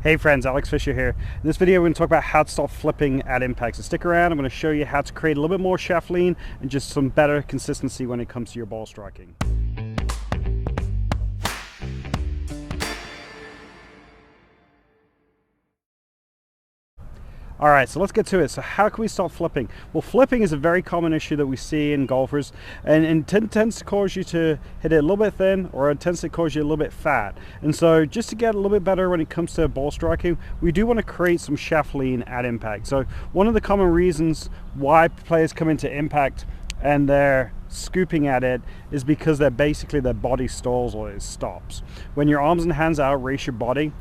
Hey friends, Alex Fisher here. In this video we're going to talk about how to stop flipping at impact. So stick around, I'm going to show you how to create a little bit more shaft lean and just some better consistency when it comes to your ball striking. All right, so let's get to it. So how can we stop flipping? Well, flipping is a very common issue that we see in golfers, and it tends to cause you to hit it a little bit thin, or it tends to cause you a little bit fat. And so just to get a little bit better when it comes to ball striking, we do want to create some shaft lean at impact. So one of the common reasons why players come into impact and they're scooping at it is because their body stalls or it stops. When your arms and hands outrace your body,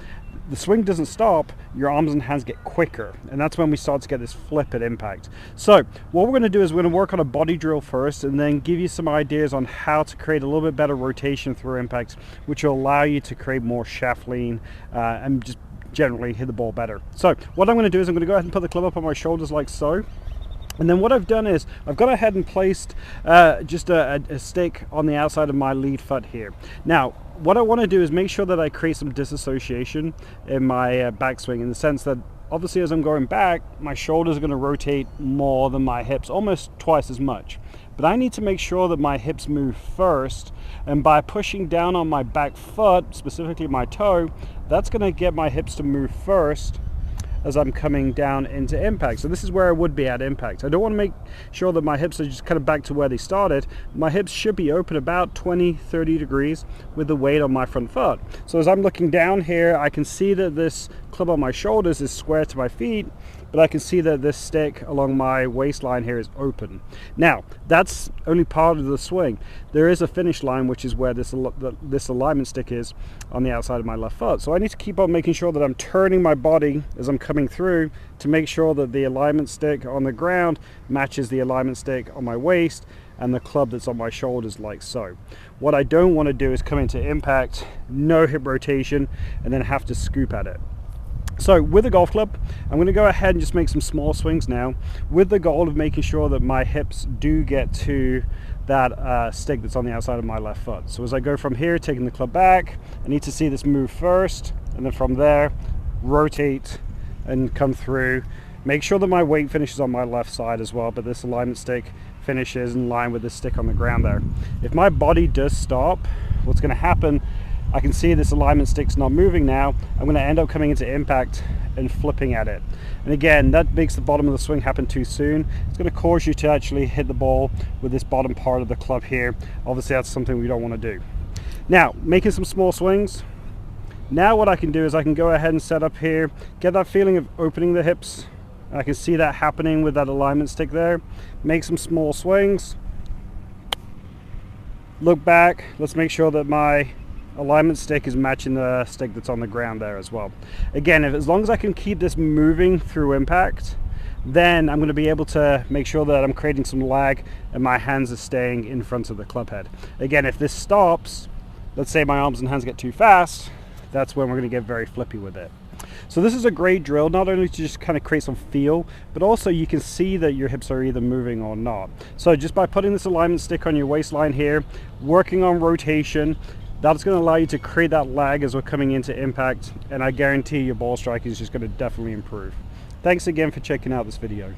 the swing doesn't stop, your arms and hands get quicker, and that's when we start to get this flip at impact. So what we're going to do is we're going to work on a body drill first and then give you some ideas on how to create a little bit better rotation through impact, which will allow you to create more shaft lean and just generally hit the ball better. So what I'm going to do is I'm going to go ahead and put the club up on my shoulders like so. And then what I've done is I've gone ahead and placed just a stick on the outside of my lead foot here. Now, what I want to do is make sure that I create some disassociation in my backswing, in the sense that obviously as I'm going back, my shoulders are going to rotate more than my hips, almost twice as much. But I need to make sure that my hips move first, and by pushing down on my back foot, specifically my toe, that's going to get my hips to move first as I'm coming down into impact. So this is where I would be at impact. I don't want to make sure that my hips are just kind of back to where they started. My hips should be open about 20-30 degrees with the weight on my front foot. So as I'm looking down here, I can see that this club on my shoulders is square to my feet, but I can see that this stick along my waistline here is open. Now, that's only part of the swing. There is a finish line, which is where this alignment stick is on the outside of my left foot. So I need to keep on making sure that I'm turning my body as I'm coming through to make sure that the alignment stick on the ground matches the alignment stick on my waist and the club that's on my shoulders, like so. What I don't want to do is come into impact, no hip rotation, and then have to scoop at it. So with a golf club, I'm going to go ahead and just make some small swings now, with the goal of making sure that my hips do get to that stick that's on the outside of my left foot. So as I go from here, taking the club back, I need to see this move first, and then from there, rotate and come through. Make sure that my weight finishes on my left side as well, but this alignment stick finishes in line with the stick on the ground there. If my body does stop, what's going to happen, I can see this alignment stick's not moving now. I'm going to end up coming into impact and flipping at it. And again, that makes the bottom of the swing happen too soon. It's going to cause you to actually hit the ball with this bottom part of the club here. Obviously, that's something we don't want to do. Now, making some small swings. Now what I can do is I can go ahead and set up here, get that feeling of opening the hips. I can see that happening with that alignment stick there. Make some small swings. Look back. Let's make sure that my alignment stick is matching the stick that's on the ground there as well. Again, as long as I can keep this moving through impact, then I'm going to be able to make sure that I'm creating some lag and my hands are staying in front of the club head. Again, if this stops, let's say my arms and hands get too fast, that's when we're going to get very flippy with it. So this is a great drill, not only to just kind of create some feel, but also you can see that your hips are either moving or not. So just by putting this alignment stick on your waistline here, working on rotation, that's going to allow you to create that lag as we're coming into impact, and I guarantee your ball striking is just going to definitely improve. Thanks again for checking out this video.